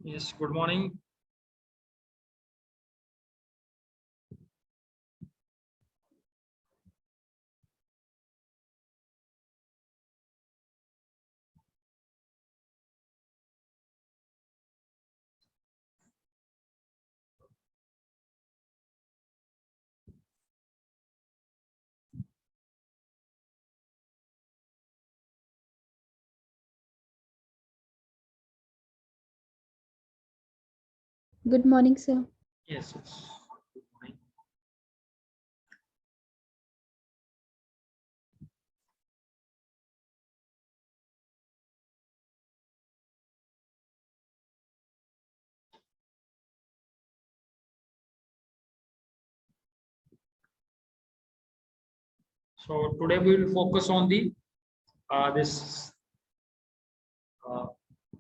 Yes, good morning. Good morning, sir. Yes. Good morning. So today we will focus on the this uh,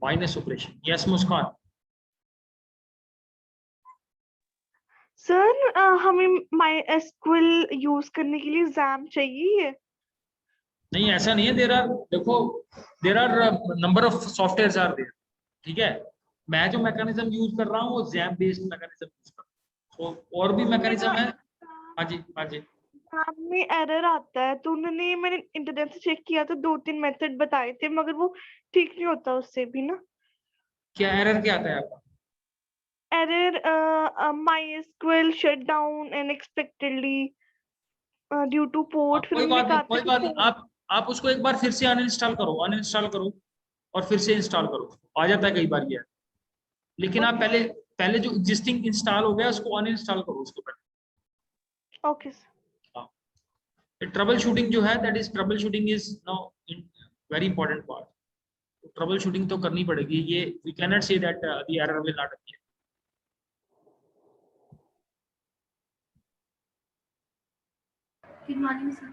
minus operation. Yes, Muskan. Sir हमें my SQL use करने के लिए exam चाहिए। नहीं, ऐसा नहीं है। देखो there are number of software are there. ठीक है, मैं जो मैकेनिज्म यूज कर रहा हूँ वो जैम बेस्ड मैकेनिज्म यूज कर रहा हूँ। तो और भी मैकेनिज्म है। हाँ जी, हाँ जी। एग्जाम में एरर आता है तो उन्होंने मैंने इंटरनेट से चेक किया तो 2-3 मेथड बताए थे मगर वो ठीक नहीं होता उससे भी ना। क्या एरर क्या आता है आपका? Error my SQL shut down unexpectedly due two port. फिर कोई उन्होंने बात नहीं, कहा था कोई कि बात नहीं। आप उसको एक बार फिर से अनइंस्टॉल करो और फिर से इंस्टॉल करो। आ जाता है कई बार ये। लेकिन आप पहले पहले जो एग्जिस्टिंग इंस्टॉल हो गया उसको अनइंस्टॉल करो उसको पहले। ओके ट्रबल शूटिंग जो है, that is troubleshooting is no very important part. Troubleshooting तो करनी पड़ेगी। ये we can not say that the error will not appear. Good morning, sir.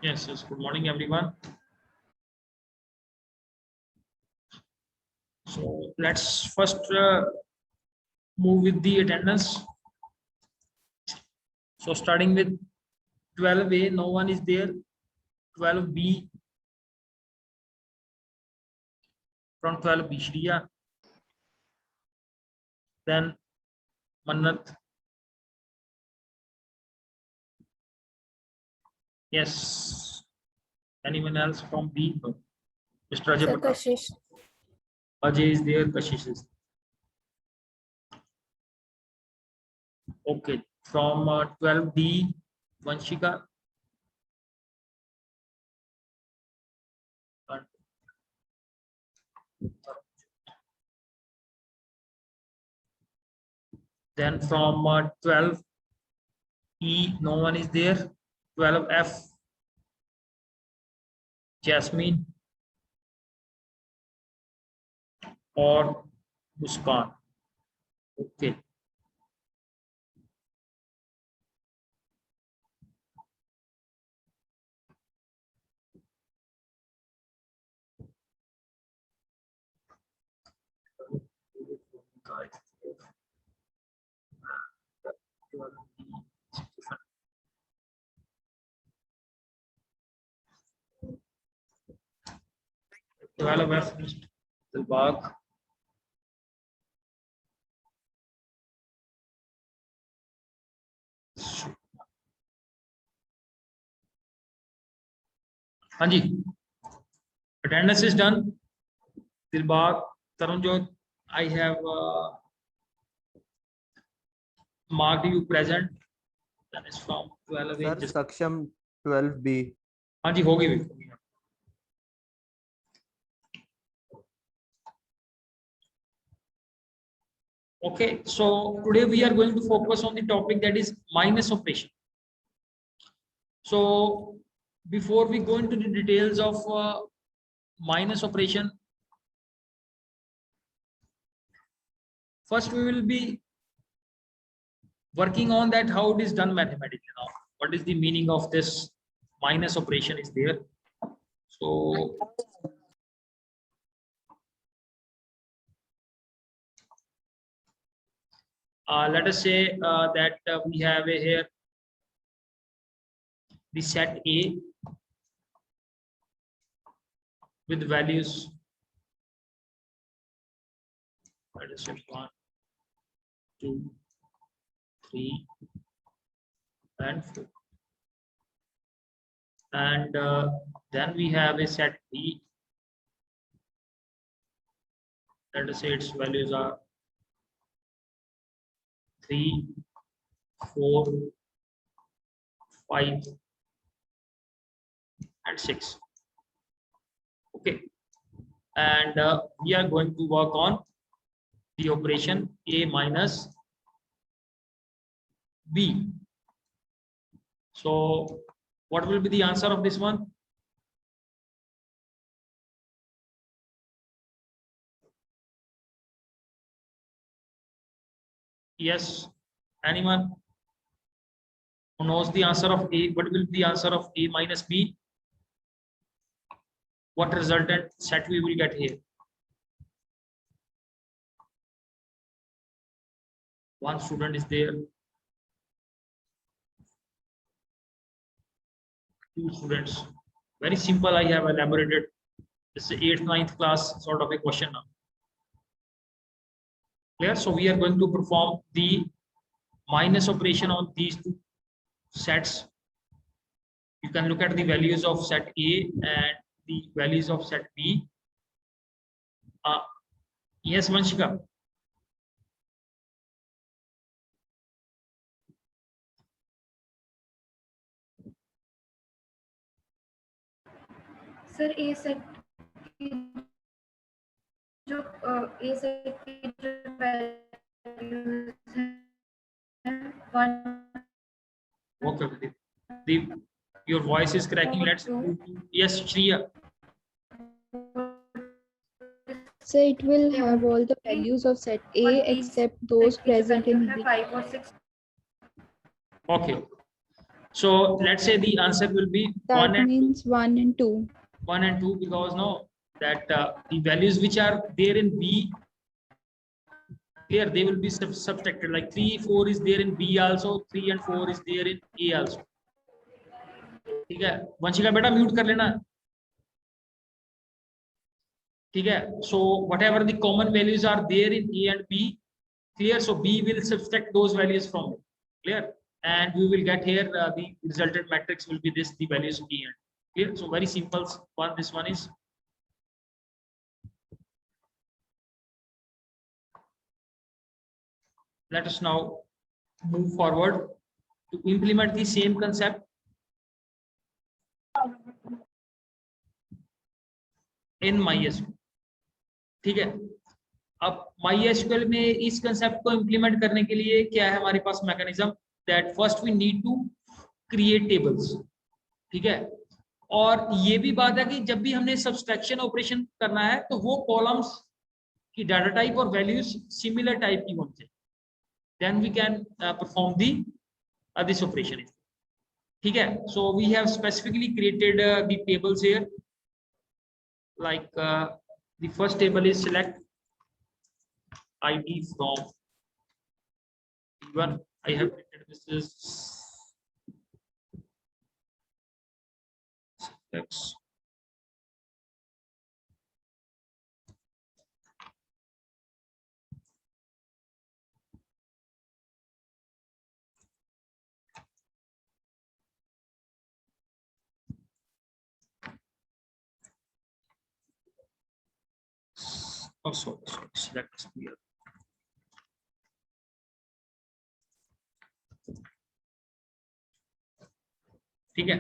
Yes, good morning everyone. So let's first move with the attendance. So starting with 12A, no one is there. 12B, from 12B Shriya, then Mannat. Yes. Anyone else from B? No. Mr. Ajay Sir, Prakash. Kashish. Ajay is there, Kashish is there. Okay. From 12D, Vanshika. Then from 12E, no one is there. 12F, Jasmine or Muskan. Okay. Twelve F, Dilbag. हाँ जी, attendance is done. Dilbag, Tarunjot, I have marked you present. That is from 12 sir inches. सक्षम 12B। हाँ जी, होगी भी। Okay, so today we are going to focus on the topic that is minus operation. So before we go into the details of minus operation, first we will be working on that how it is done mathematically. Now, what is the meaning of this minus operation is there. So let us say that we have here the set A with values Let us say 1, 2, 3, and 4. And then we have a set B. Let us say its values are 3, 4, 5, and 6. Okay, and we are going to work on the operation A minus B. So what will be the answer of this one? Yes, anyone who knows the answer of A? What will be the answer of A minus B? What resultant set we will get here? One student is there. 2 students. Very simple. I have elaborated. This is 8th, 9th class sort of a question now. Clear? So we are going to perform the minus operation on these two sets. You can look at the values of set A and the values of set B. Yes, Vanshika. Sir A set जो A set की जो values हैं, 1, Okay. Your voice is cracking. Let's move to, yes, Shriya. So it will have all the values of set A except those present in B. 5 or 6. Okay. So let's say the answer will be That 1 and 2. means 1 and 2. 1 and 2, because no, that the values which are there in B, clear, they will be subtracted. Like 3, 4 is there in B also, 3 and 4 is there in A also. ठीक है, वंशिका बेटा mute कर लेना. ठीक है, so whatever the common values are there in A and B, clear, so B will subtract those values from it. Clear, and we will get here the resultant matrix will be this, the values of A and B. Clear, so very simple one. This one is. Let us now move forward to implement the same concept in MySQL. ठीक है, अब MySQL में इस concept को implement करने के लिए क्या है हमारे पास mechanism, that first we need to create tables. ठीक है, और ये भी बात है कि जब भी हमने सब्सट्रैक्शन ऑपरेशन करना है तो वो कॉलम्स की डाटा टाइप और वैल्यूज सिमिलर टाइप की होनी चाहिए, then we can perform the this operation. ठीक है, so we have specifically created the tables here. Like the first table is select ID from T1. I have written this is X. Oh, sorry, select here. ठीक है,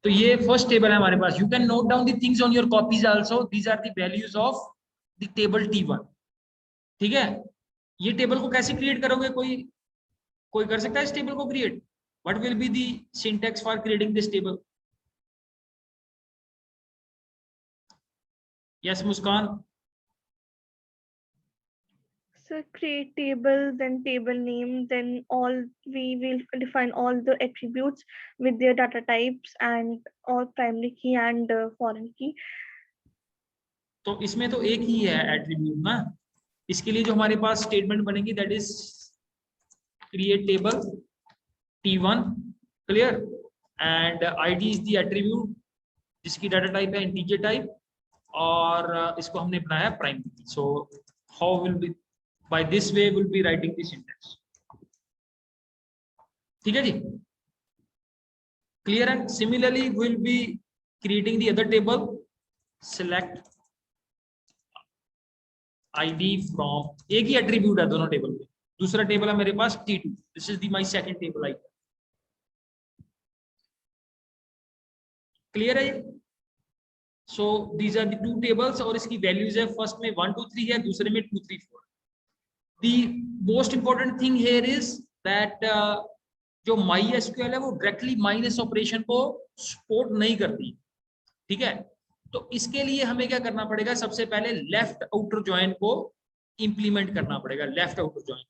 तो ये first table है हमारे पास. You can note down the things on your copies also. These are the values of the table T1. ठीक है, ये टेबल को कैसे क्रिएट करोगे? कोई कर सकता है इस टेबल को create? What will be the syntax for creating this table? Yes Muskan. So create table, then table name, then we will define all the attributes with their data types and all primary key and foreign key. तो इसमें तो एक ही है attribute ना. इसके लिए जो हमारे पास स्टेटमेंट बनेगी that is create table T1. Clear, and ID is the attribute जिसकी डाटा टाइप है इंटीजर टाइप, और इसको हमने बनाया primary. So how will be by this way we'll be writing the syntax. ठीक है जी, clear है? Similarly we'll be creating the other table. Select id from, एक ही एट्रीब्यूट है दोनों टेबल में, दूसरा टेबल है मेरे पास t2. This is the my second table I. Clear है ये? So these are the two tables और इसकी वैल्यूज है, फर्स्ट में 1 2 3 है, दूसरे में 2 3 4. The most important thing here is that जो MySQL है वो डायरेक्टली माइनस ऑपरेशन को सपोर्ट नहीं करती. ठीक है, तो इसके लिए हमें क्या करना पड़ेगा, सबसे पहले लेफ्ट आउटर जॉइन को इंप्लीमेंट करना पड़ेगा. लेफ्ट आउटर जॉइन,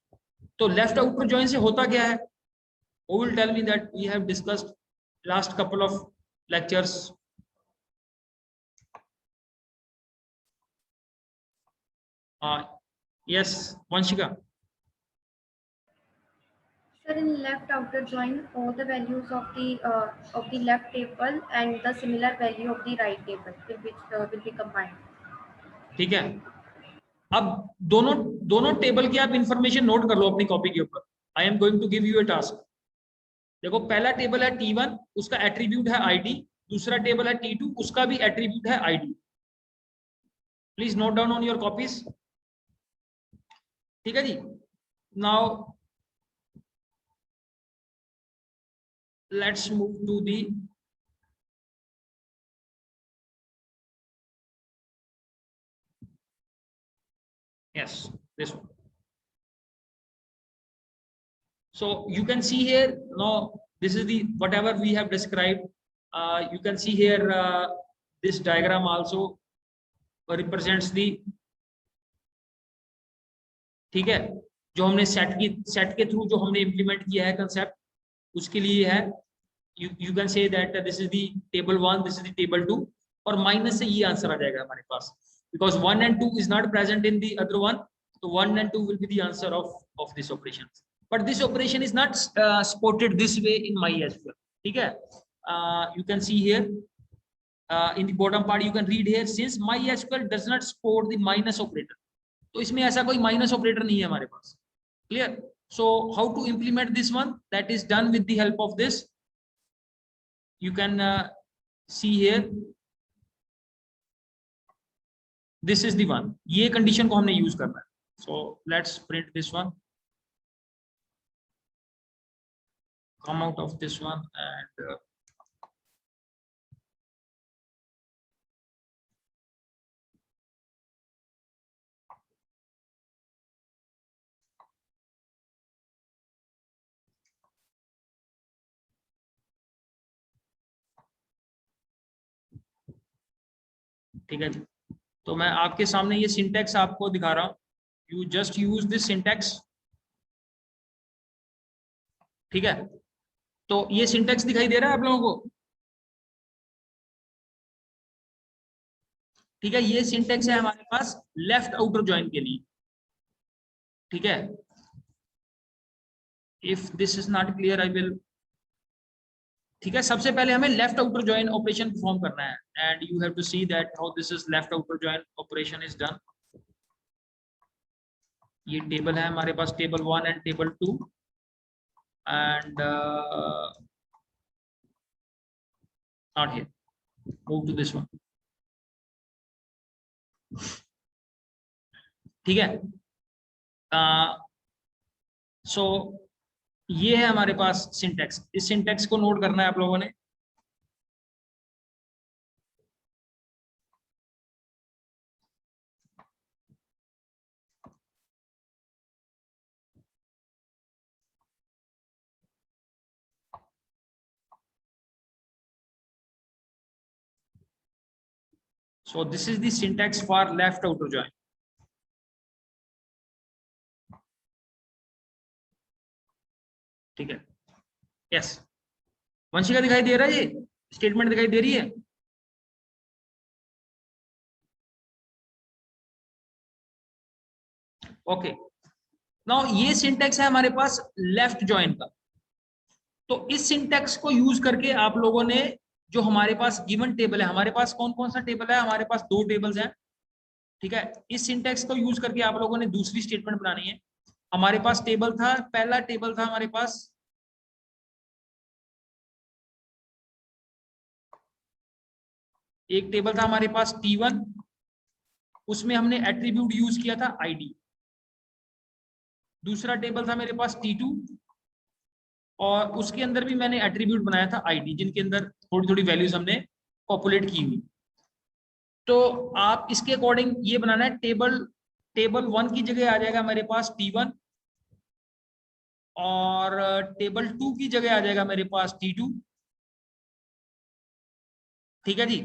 तो लेफ्ट आउटर जॉइन से होता क्या है, who will tell me that we have discussed last couple of lectures. Yes, Vanshika. Sir, in left outer join, all the values of the left table and the similar value of the right table will be combined. ठीक है, अब दोनों table की आप information note कर लो अपनी copy के ऊपर. I am going to give you a task. देखो, पहला टेबल है T1, उसका एट्रीब्यूट है ID. दूसरा टेबल है T2, उसका भी एट्रीब्यूट है ID. Please note down on your copies. ठीक है जी. Now let's move to the yes, this one. So you can see here now, this is the whatever we have described. You can see here this diagram also represents the, ठीक है, जो हमने set के through जो हमने implement किया है concept, उसके लिए है. you can say that this is the table 1, this is the table 2, और माइनस से ये आंसर आ जाएगा हमारे पास, because 1 and 2 is not present in the other one, so 1 and 2 will be the answer of this operation. But this operation is not supported this way in MySQL. ठीक है, you can see here in the bottom part, you can read here, since MySQL does not support the minus operator, तो इसमें ऐसा कोई minus operator नहीं है हमारे पास. Clear? So how to implement this one? That is done with the help of this. You can see here. This is the one. ये condition को हमने use करना है. So let's print this one. Come out of this one and ठीक है जी. तो मैं आपके सामने ये सिंटैक्स आपको दिखा रहा हूं. You just use this syntax. ठीक है, तो ये सिंटैक्स दिखाई दे रहा है आप लोगों को? ठीक है, ये सिंटैक्स है हमारे पास लेफ्ट आउटर जॉइन के लिए. ठीक है, if this is not clear I will. ठीक है, सबसे पहले हमें left outer join operation perform करना है, and you have to see that how this is left outer join operation is done. ये टेबल है हमारे पास, table 1 and table 2, and not here. Move to this one. ठीक है, so ये है हमारे पास सिंटैक्स. इस सिंटैक्स को नोट करना है आप लोगों ने. So this is the syntax for left outer join. ठीक है, यस. वंशिका दिखाई दे रहा है? ये स्टेटमेंट दिखाई दे रही है? ओके, नाउ ये सिंटैक्स है हमारे पास लेफ्ट जॉइन का. तो इस सिंटैक्स को यूज करके आप लोगों ने, जो हमारे पास गिवन टेबल है, हमारे पास कौन कौन सा टेबल है? हमारे पास 2 टेबल्स हैं. ठीक है, इस सिंटेक्स को यूज करके आप लोगों ने दूसरी स्टेटमेंट बनानी है। हमारे पास टेबल था, पहला टेबल था हमारे पास, एक टेबल था हमारे पास T1, उसमें हमने एट्रीब्यूट यूज किया था ID। दूसरा टेबल था मेरे पास T2 और उसके अंदर भी मैंने एट्रीब्यूट बनाया था ID, जिनके अंदर थोड़ी थोड़ी वैल्यूज हमने पॉपुलेट की हुई। तो आप इसके अकॉर्डिंग ये बनाना है, टेबल 1 की जगह आ जाएगा मेरे पास T1 और टेबल 2 की जगह आ जाएगा मेरे पास T2। ठीक है जी,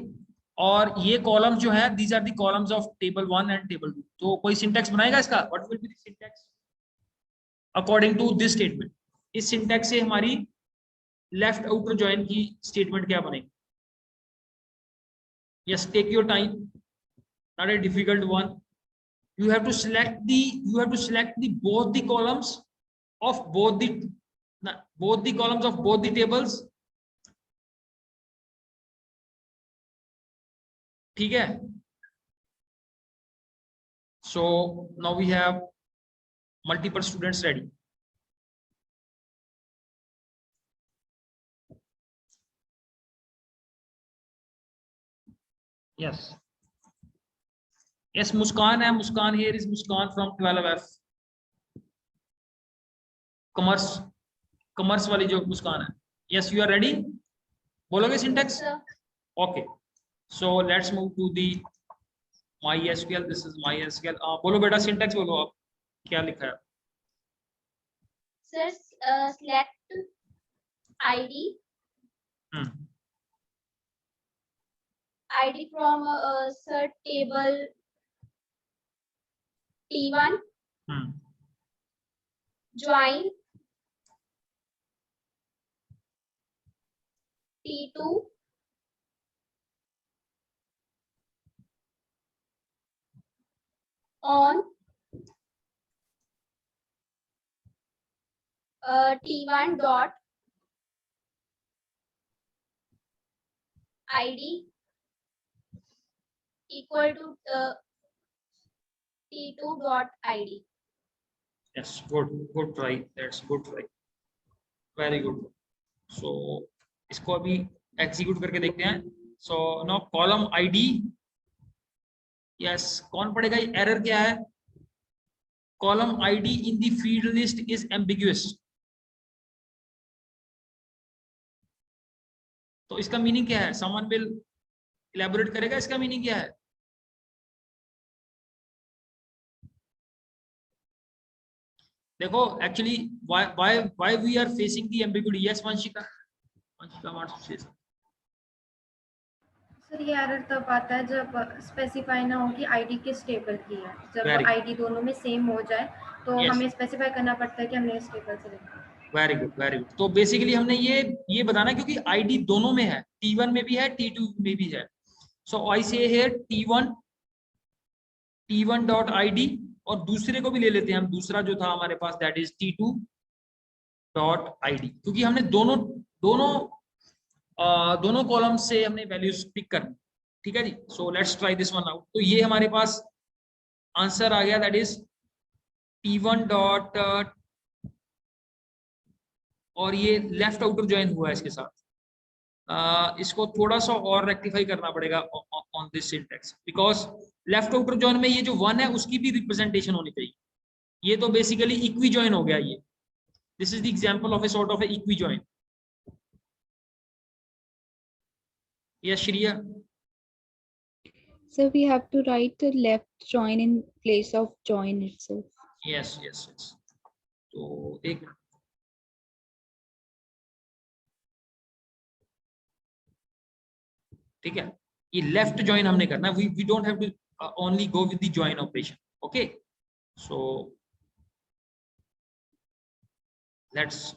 और ये कॉलम जो है, these are the columns of table 1 and table 2। तो कोई सिंटेक्स बनाएगा इसका, what will be the syntax according to this statement? इस सिंटेक्स से हमारी लेफ्ट आउटर जॉइन की स्टेटमेंट क्या बनेगी? Yes, take your time, not a difficult one. You have to select the both the columns of both the columns of both the tables. ठीक है, so now we have multiple students ready. Yes, Muskan है, Muskan, here is Muskan from 12F commerce वाली जो Muskan है। Yes, you are ready? बोलोगे syntax? Okay, so let's move to the MySQL. This is MySQL. बोलो बेटा syntax बोलो, आप क्या लिखा है? Sir, select ID. ID from cert table T1. Join T2. On T1 dot ID equal to T2 dot ID. Yes, good try, that's good try, very good. So इसको अभी execute करके देखते हैं। So now column ID, yes, कौन पढ़ेगा? Error क्या है? column ID in the field list is ambiguous. तो इसका मीनिंग क्या है? someone will elaborate करेगा इसका मीनिंग क्या है? देखो actually why we are facing the ambiguity? Yes, Vanshika wants to say something. Sir ये एरर तब आता है जब स्पेसिफाई ना हो कि आईडी किस टेबल की है। जब Very आईडी दोनों में सेम हो जाए तो Yes. हमें स्पेसिफाई करना पड़ता है कि हमने इस टेबल से लिखा है। Very good, very good. तो बेसिकली हमने ये बताना है क्योंकि आईडी दोनों में है, T1 में भी है, T2 में भी है। सो आई से हियर T1 डॉट ID, और दूसरे को भी ले लेते हैं हम, दूसरा जो था हमारे पास that is T2 dot ID, क्योंकि हमने दोनों कॉलम से हमने वैल्यूज पिक करनी। ठीक है जी, so let's try this one out. तो ये हमारे पास आंसर आ गया, दैट इज T1 डॉट, और ये लेफ्ट आउटर ज्वाइन हुआ है इसके साथ। इसको थोड़ा सा और रेक्टिफाई करना पड़ेगा on this syntax, because left outer join में ये जो 1 है उसकी भी रिप्रेजेंटेशन होनी चाहिए। ये तो बेसिकली इक्वी ज्वाइन हो गया ये। This is the example of a sort of A equi join. Yes Shriya? So we have to write the left join in place of join itself. Yes yes yes. तो एक minute, ठीक है, ये left join हमने करना है। We don't have to only go with the join operation. Okay, so let's,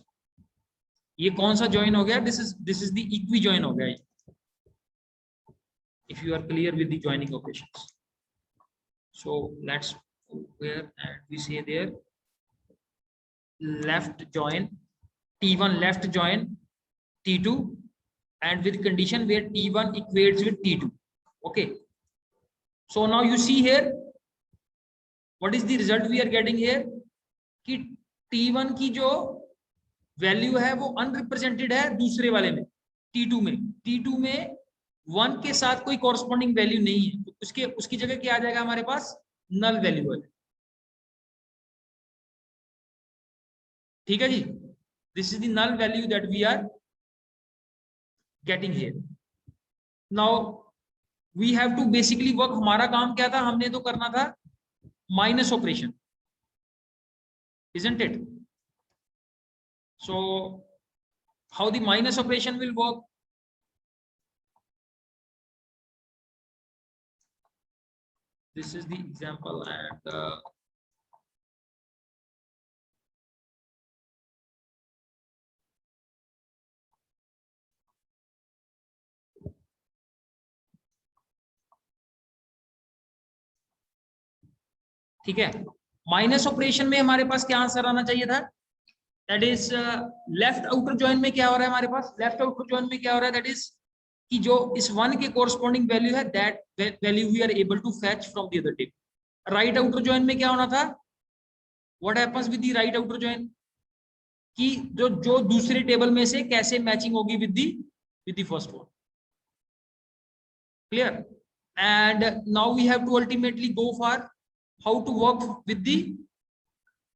ये कौन सा ज्वाइन हो गया? This is the equi join हो गया। If you are clear with the joining operations, so let's where and we say there left join T1 left join T2 and with condition where T1 equates with T2. Okay, so now you see here what is the result we are getting here कि T1 की जो value है वो unrepresented है दूसरे वाले में, T2 में। T2 में 1 के साथ कोई कॉरस्पॉन्डिंग वैल्यू नहीं है, तो उसकी जगह क्या आ जाएगा हमारे पास, नल वैल्यू है। ठीक है जी, this is the null value that we are getting here. Now we have to basically work, हमारा काम क्या था, हमने तो करना था minus operation, isn't it? So how the minus operation will work? This is the example, and ठीक है, माइनस ऑपरेशन में हमारे पास क्या आंसर आना चाहिए था, that is left outer join में क्या हो रहा है हमारे पास, लेफ्ट आउटर जॉइन में क्या हो रहा है, दैट इज कि जो इस 1 के कोरस्पॉन्डिंग वैल्यू है, that value we are able to fetch from the other table. Right outer join में क्या होना था, what happens with the right outer join, कि जो दूसरे टेबल में से कैसे मैचिंग होगी with the first one. Clear? And now we have to ultimately go for how to work with the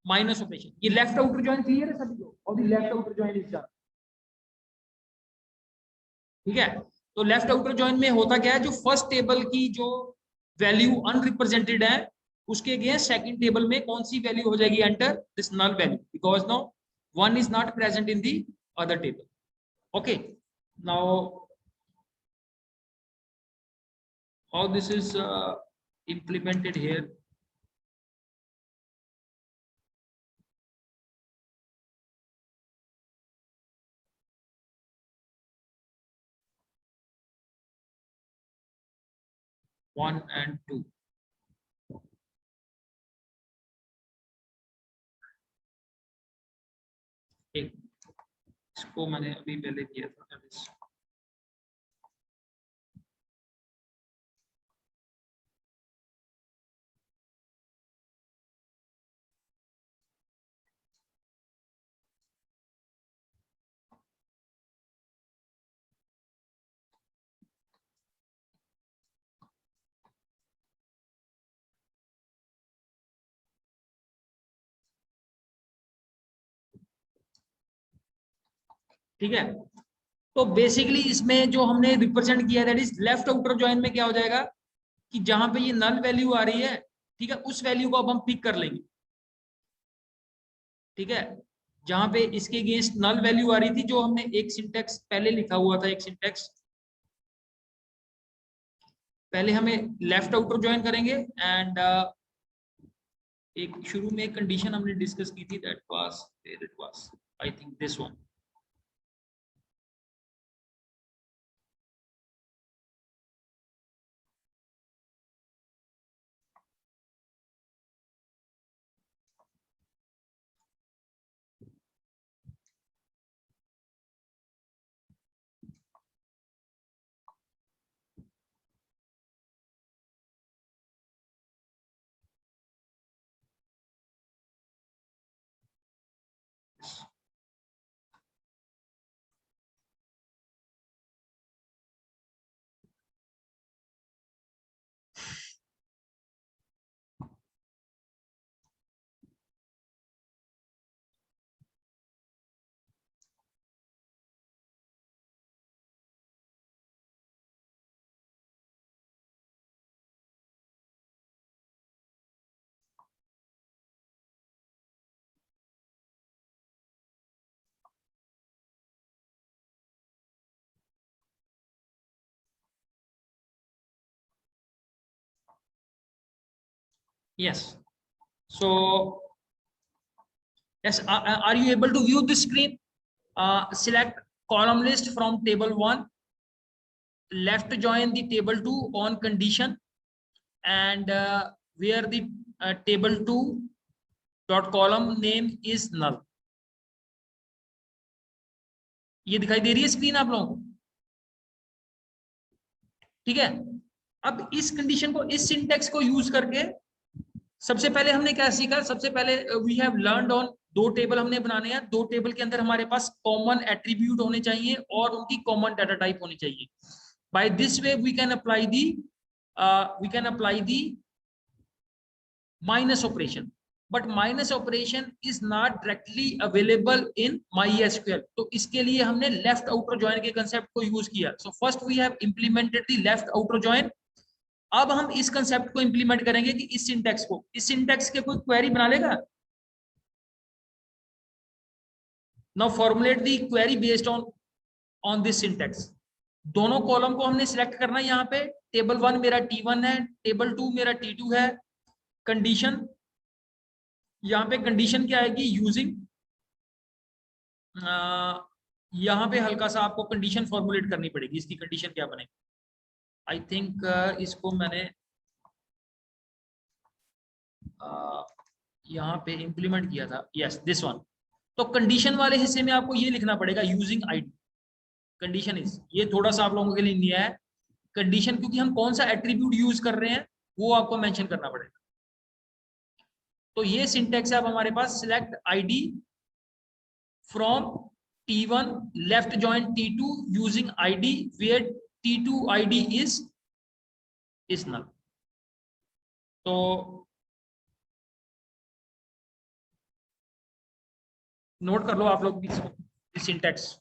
minus operation. ये लेफ्ट आउटर जॉइन क्लियर है सभी को, और the left outer join is done. ठीक है, तो left outer join में होता क्या है, जो फर्स्ट टेबल की जो वैल्यू अनरिप्रेजेंटेड है उसके अगेंस्ट सेकंड टेबल में कौन सी वैल्यू हो जाएगी, enter this null value, because no 1 is not present in the other table. Okay, now how this is implemented here. One and two. एक इसको मैंने अभी पहले किया था, ठीक है। तो बेसिकली इसमें जो हमने रिप्रेजेंट किया that is left outer join में क्या हो जाएगा कि जहां पे ये नल वैल्यू आ रही है, ठीक है, उस वैल्यू को अब हम पिक कर लेंगे। ठीक है, जहां पे इसके अगेंस्ट नल वैल्यू आ रही थी, जो हमने एक सिंटेक्स पहले लिखा हुआ था, एक सिंटेक्स पहले हमें लेफ्ट आउटर ज्वाइन करेंगे एंड एक शुरू में एक कंडीशन हमने डिस्कस की थी, that was I think this one. Yes. So, yes, are you able to view this screen? Select column list from table 1. Left join the table 2 on condition, and where the table 2 dot column name is null. ये दिखाई दे रही है screen आप लोगों को? ठीक है, अब इस कंडीशन को, इस सिंटेक्स को यूज करके सबसे पहले हमने क्या सीखा, सबसे पहले वी हैव लर्नड ऑन, दो टेबल हमने बनाने हैं, दो टेबल के अंदर हमारे पास कॉमन एट्रीब्यूट होने चाहिए और उनकी कॉमन डाटा टाइप होनी चाहिए. By this way we can apply the minus operation, but minus operation is not directly available in MySQL. तो इसके लिए हमने लेफ्ट आउटर जॉइन के कंसेप्ट को यूज किया. So first we have implemented the left outer join. अब हम इस कंसेप्ट को इंप्लीमेंट करेंगे कि इस सिंटैक्स के कोई क्वेरी बना लेगा. Now formulate the query based on this syntax. दोनों कॉलम को हमने सिलेक्ट करना है. यहाँ पे टेबल 1 मेरा T1 है, टेबल 2 मेरा T2 है. कंडीशन, यहाँ पे कंडीशन क्या आएगी, यूजिंग, यहाँ पे हल्का सा आपको कंडीशन फॉर्मुलेट करनी पड़ेगी. इसकी कंडीशन क्या बनेगी, आई थिंक इसको मैंने यहाँ पे इंप्लीमेंट किया था. Yes, this one. तो कंडीशन वाले हिस्से में आपको ये लिखना पड़ेगा यूजिंग आईडी. कंडीशन इज, ये थोड़ा सा आप लोगों के लिए नया है. कंडीशन क्योंकि हम कौन सा एट्रीब्यूट यूज कर रहे हैं वो आपको मेंशन करना पड़ेगा. तो ये सिंटैक्स है अब हमारे पास, select ID from T1 left join T2 using ID where T2 ID is null. तो नोट कर लो आप लोग इस syntax.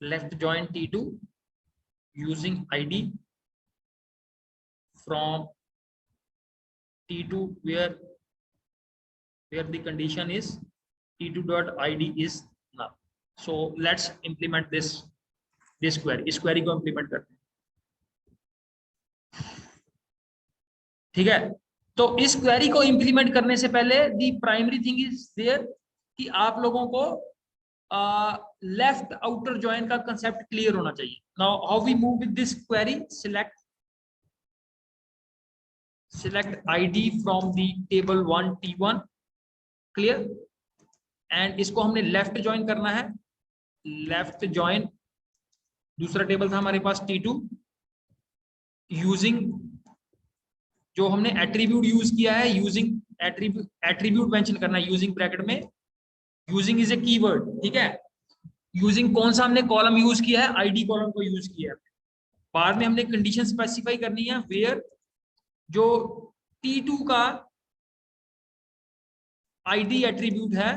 left join T2 using ID from T2 where the condition is T2.id is null. So let's implement this query. इस query को implement करते हैं. ठीक है. तो इस query को implement करने से पहले the primary thing is there कि आप लोगों को लेफ्ट आउटर जॉइन का कंसेप्ट क्लियर होना चाहिए. Now how we move with this query, select ID from the table 1 T1, clear. And इसको हमने लेफ्ट जॉइन करना है. लेफ्ट जॉइन, दूसरा टेबल था हमारे पास T2 यूजिंग, जो हमने एट्रीब्यूट यूज किया है, यूजिंग एट्रीब्यूट मेंशन करना है यूजिंग ब्रैकेट में. यूजिंग इज ए कीवर्ड, ठीक है. यूजिंग कौन सा हमने कॉलम यूज किया है, आईडी कॉलम को यूज किया है. बाद में हमने कंडीशन स्पेसिफाई करनी है वेयर जो T2 का आईडी एट्रीब्यूट है,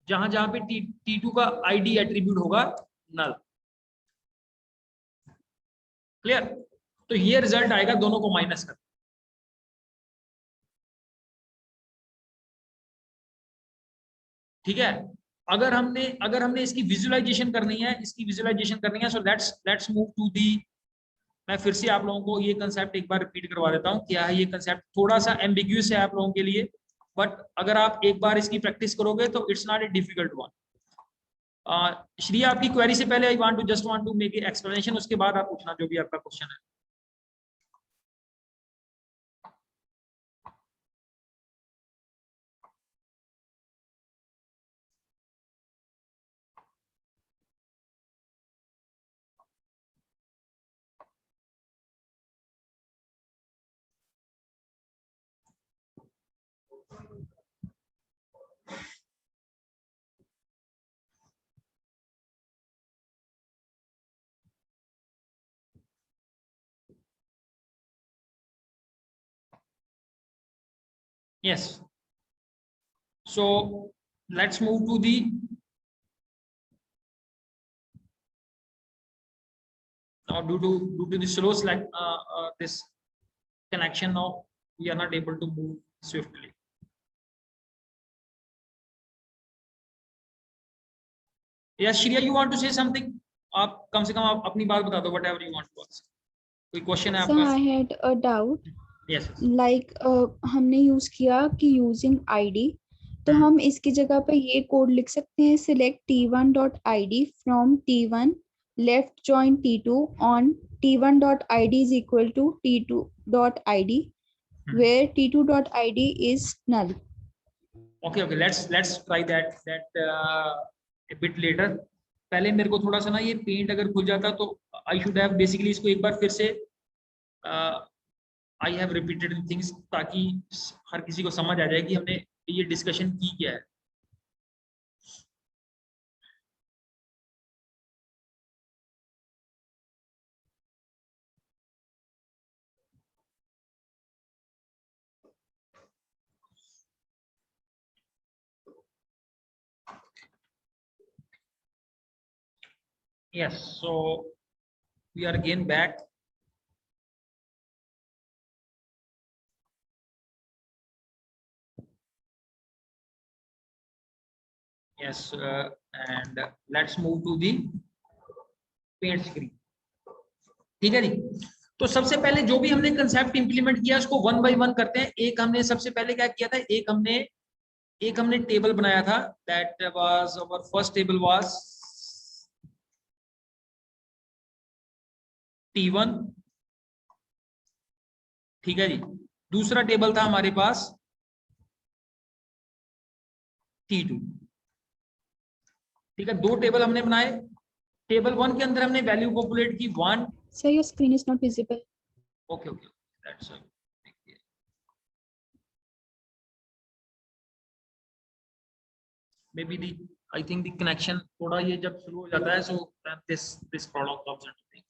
जहां पे T2 का आईडी एट्रीब्यूट होगा नल. क्लियर. तो ये रिजल्ट आएगा दोनों को माइनस कर. ठीक है. अगर हमने इसकी विजुअलाइजेशन करनी है, so let's move to the. मैं फिर से आप लोगों को ये कंसेप्ट एक बार रिपीट करवा देता हूँ. क्या है ये कंसेप्ट, थोड़ा सा एम्बिग्यूअस है आप लोगों के लिए, बट अगर आप एक बार इसकी प्रैक्टिस करोगे तो it's not a difficult one. Shri, आपकी क्वेरी से पहले I just want to make a explanation, उसके बाद आप पूछना जो भी आपका क्वेश्चन है. Yes. So let's move to the now due to the slow this connection, now we are not able to move swiftly. Yes, Shriya, you want to say something? आप कम से कम आप अपनी बात बता दो, whatever you want to ask. कोई question है आपका? So I had a doubt. Yes. Like हमने यूज किया कि यूजिंग आईडी, तो हम इसकी जगह पे ये कोड लिख सकते हैं, select T1.id from T1 left join T2 on T1.id is equal to T2.id. where t2.id is null. Okay, let's try that a bit later. पहले मेरे को थोड़ा सा ना ये पेंट अगर खुल जाता तो आई शुड हैव बेसिकली इसको एक बार फिर से आई हैव रिपीटेड थिंग्स, ताकि हर किसी को समझ आ जाए कि हमने ये डिस्कशन की क्या है. Yes, so we are again back. Yes, and let's move to the paint screen. ठीक है जी. तो सबसे पहले जो भी हमने कंसेप्ट इंप्लीमेंट किया उसको वन बाय वन करते हैं. एक हमने सबसे पहले क्या किया था, एक हमने टेबल बनाया था. That was our first table was T1. ठीक है जी. दूसरा टेबल था हमारे पास T2. ठीक है, दो टेबल हमने बनाए. टेबल 1 के अंदर हमने वैल्यू पॉपुलेट की 1. Sir, your screen is not visible. Okay, that's all. Maybe I think the connection थोड़ा ये जब शुरू हो जाता है, so this problem comes into thing.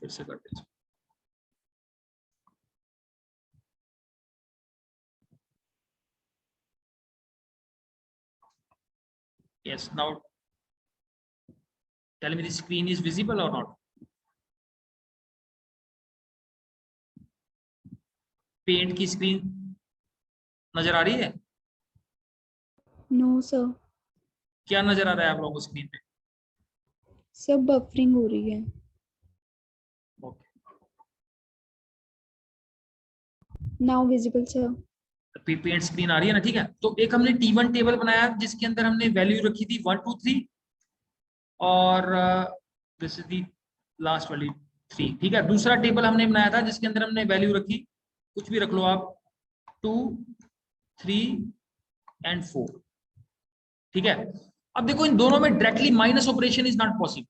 फिर से करते हैं. Yes, now tell me the screen is visible or not. Paint की स्क्रीन नजर आ रही है? No, sir. क्या नजर आ रहा है आप लोगों को स्क्रीन पे? सब बफरिंग हो रही है. Okay, Now visible, sir. Paint screen आ रही है ना. ठीक है, तो एक हमने T1 टेबल बनाया जिसके अंदर हमने वैल्यू रखी थी 1 2 3 और दिस इज द लास्ट वाली 3. ठीक है, दूसरा टेबल हमने बनाया था जिसके अंदर हमने वैल्यू रखी, कुछ भी रख लो आप, 2 3 एंड 4. ठीक है, अब देखो इन दोनों में directly minus operation is not possible.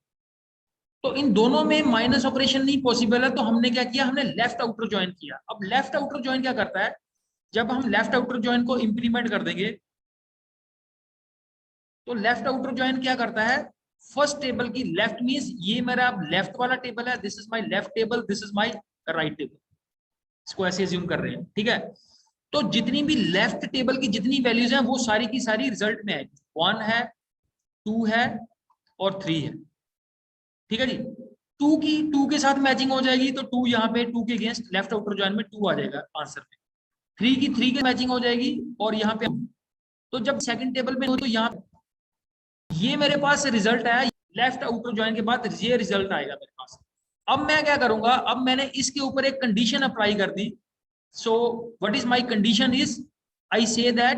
तो इन दोनों में माइनस ऑपरेशन नहीं पॉसिबल है, तो हमने क्या किया, हमने लेफ्ट आउटर ज्वाइन किया. अब लेफ्ट आउटर ज्वाइन क्या करता है, जब हम लेफ्ट आउटर ज्वाइन को इंप्लीमेंट कर देंगे तो लेफ्ट आउटर ज्वाइन क्या करता है, फर्स्ट टेबल की लेफ्ट मींस ये मेरा लेफ्ट वाला टेबल है, this is my left table, this is my right table. इसको ऐसे अज्यूम कर रहे हैं. ठीक है, तो जितनी भी लेफ्ट टेबल की जितनी वैल्यूज हैं वो सारी की सारी रिजल्ट में आएगी. 1 है, 2 है और 3 है. ठीक है जी. 2 के साथ मैचिंग हो जाएगी तो 2 यहाँ पे 2 के अगेंस्ट लेफ्ट आउटर ज्वाइन में 2 आ जाएगा आंसर में. 3 की 3 के मैचिंग हो जाएगी और यहाँ पे, तो जब सेकंड टेबल में हो तो यहाँ ये मेरे पास रिजल्ट आया, लेफ्ट आउटर ज्वाइन के बाद ये रिजल्ट आएगा मेरे पास. अब मैं क्या करूंगा, अब मैंने इसके ऊपर एक कंडीशन अप्लाई कर दी. So what is my condition is, I say that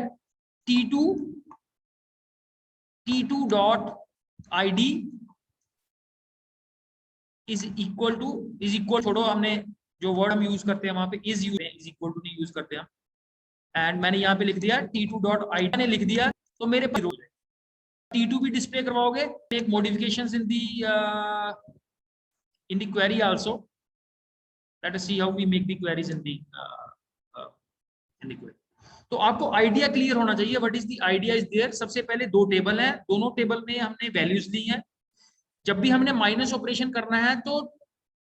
T2 dot ID is equal छोड़ो, हमने जो वर्ड हम यूज करते हैं वहां पे इज इक्वल टू नहीं यूज करते हम. एंड मैंने यहाँ पे लिख दिया T2 डॉट ID ने लिख दिया, तो मेरे पास T2 भी डिस्प्ले करवाओगे. एक modifications in the query also. Let us see how we make the queries in the query. तो आपको आइडिया क्लियर होना चाहिए. What is the idea is there. सबसे पहले दो टेबल हैं, दोनों टेबल में हमने वैल्यूज ली हैं. जब भी हमने माइनस ऑपरेशन करना है तो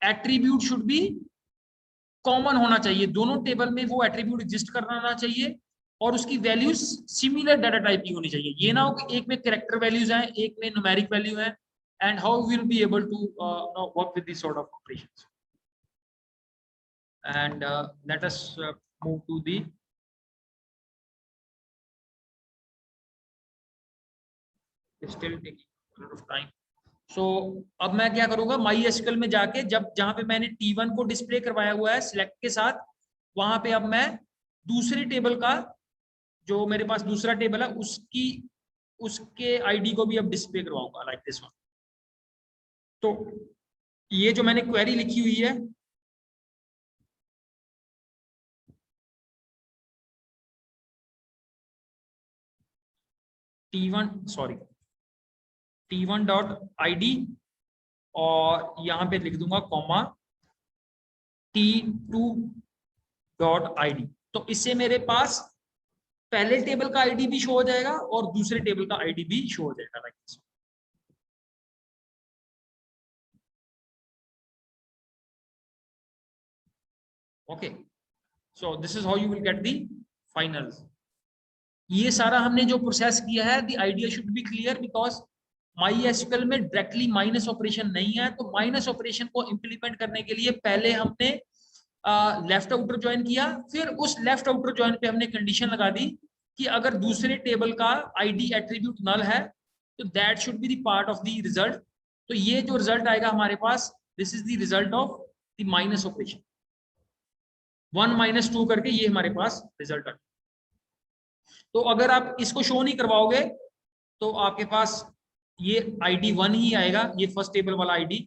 एट्रीब्यूट शुड बी कॉमन होना चाहिए. दोनों टेबल में वो एट्रीब्यूट एग्जिस्ट करना चाहिए और उसकी वैल्यूज सिमिलर डाटा टाइप की होनी चाहिए. ये ना हो कि एक में कैरेक्टर वैल्यूज हैं, एक में न्यूमेरिक वैल्यू है. And how we'll be able to work with these sort of operations. And let us move to the still taking a lot of time. So अब मैं क्या करूंगा, MySQL में जाके जहां पे मैंने T1 को डिस्प्ले करवाया हुआ है सिलेक्ट के साथ, वहां पे अब मैं दूसरी टेबल का, जो मेरे पास दूसरा टेबल है उसके ID को भी अब डिस्प्ले करवाऊंगा लाइक दिस वन. तो ये जो मैंने क्वेरी लिखी हुई है T1 डॉट ID और यहाँ पे लिख दूंगा कॉमा T2 डॉट ID। तो इससे मेरे पास पहले टेबल का ID भी शो हो जाएगा और दूसरे टेबल का ID भी शो हो जाएगा like this. Okay, so this is how you will get the finals. ये सारा हमने जो प्रोसेस किया है, the idea should be clear because MySQL में डायरेक्टली माइनस ऑपरेशन नहीं है। तो माइनस ऑपरेशन को इंप्लीमेंट करने के लिए पहले हमने लेफ्ट आउटर ज्वाइन किया, फिर उस लेफ्ट आउटर ज्वाइन पे हमने कंडीशन लगा दी कि अगर दूसरे टेबल का ID एट्रीब्यूट नल है तो that should be the part of the result. तो ये जो रिजल्ट आएगा हमारे पास, this is the result of the minus operation. 1 - 2 करके ये हमारे पास रिजल्ट आएगा। तो अगर आप इसको शो नहीं करवाओगे तो आपके पास ये ID 1 ही आएगा, ये फर्स्ट टेबल वाला ID,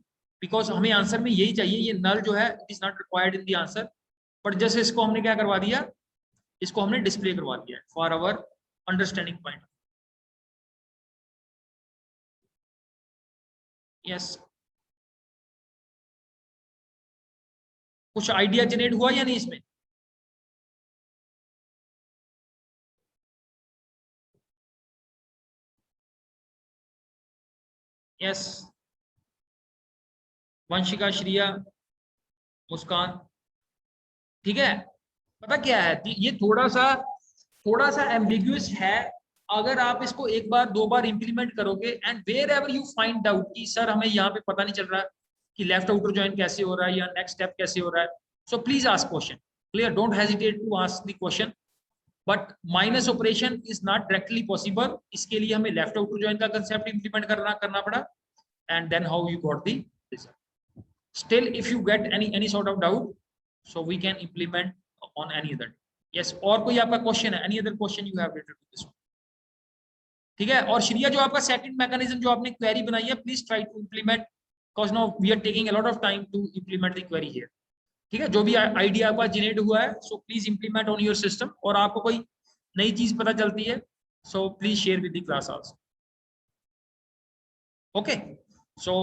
बिकॉज हमें आंसर में यही चाहिए। ये नल जो है it is not required in the answer, but जैसे इसको हमने क्या करवा दिया, इसको हमने डिस्प्ले करवा दिया for our understanding point. Yes, कुछ आइडिया जनरेट हुआ या नहीं इसमें? यस, वंशिका, श्रिया, मुस्कान, ठीक है। पता क्या है, ये थोड़ा सा एम्बिग्यूअस है। अगर आप इसको एक बार दो बार इंप्लीमेंट करोगे and wherever you find out कि सर हमें यहाँ पे पता नहीं चल रहा कि लेफ्ट आउटर ज्वाइन कैसे हो रहा है या नेक्स्ट स्टेप कैसे हो रहा है, so please ask question. Clear, don't hesitate to ask the question. But minus operation is not directly possible, इसके लिए हमें लेफ्ट आउटर ज्वाइन का कंसेप्ट इंप्लीमेंट करना पड़ा, and then how you got the result. Still, if you get any sort of doubt, so we can implement on any other. Yes, और कोई आपका question है? Any other question you have related to this one? ठीक है। और श्रिया, जो आपका second mechanism जो आपने क्वेरी बनाई है, please try to implement, because now we are taking a lot of time to implement the query here. ठीक है, जो भी आइडिया आपका जनरेट हुआ है, so please implement on your system. और आपको कोई नई चीज पता चलती है, so please share with the class also. Okay, so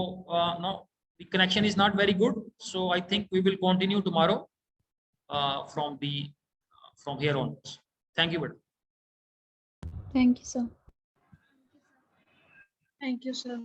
now the connection is not very good, so I think we will continue tomorrow from here onwards. Thank you, Thank you, sir. Thank you, sir.